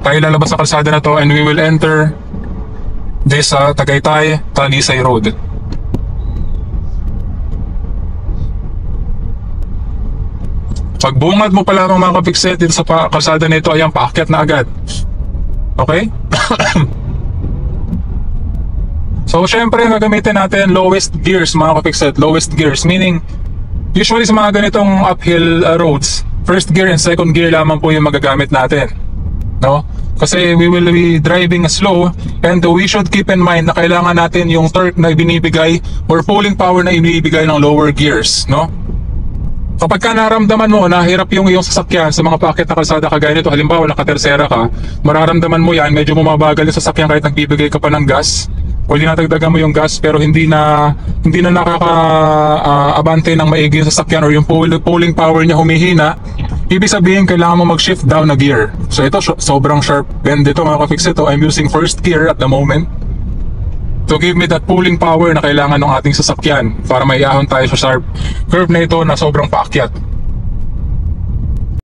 Tayo lalabas sa kalsada na to and we will enter this Tagaytay, Talisay Road. Pagbungad mo pa lamang mga kapikset dito sa kalsada nito, ayan, paakyat na agad. Okay? So syempre gagamitin natin lowest gears mga kapikset. Lowest gears meaning usually sa mga ganitong uphill roads, first gear and second gear lamang po yung magagamit natin, no? Kasi we will be driving slow and we should keep in mind na kailangan natin yung torque na binibigay or pulling power na ibibigay ng lower gears, no? Kapag ka naramdaman mo na hirap yung iyong sasakyan sa mga paakyat na kalsada kagaya nito, halimbawa nakatersera ka, mararamdaman mo yan, medyo bumabagal yung sasakyan kahit nagbibigay ka pa ng gas, o dinadagdagan mo yung gas pero hindi na nakaka-abante ng maigi yung sasakyan or yung pulling power niya humihina, ibig sabihin kailangan mo mag-shift down na gear. So ito, sobrang sharp bend dito mga ka-fix ito. I'm using first gear at the moment to give me that pulling power na kailangan ng ating sasakyan para maiahon tayo sa sharp curve na ito na sobrang paakyat.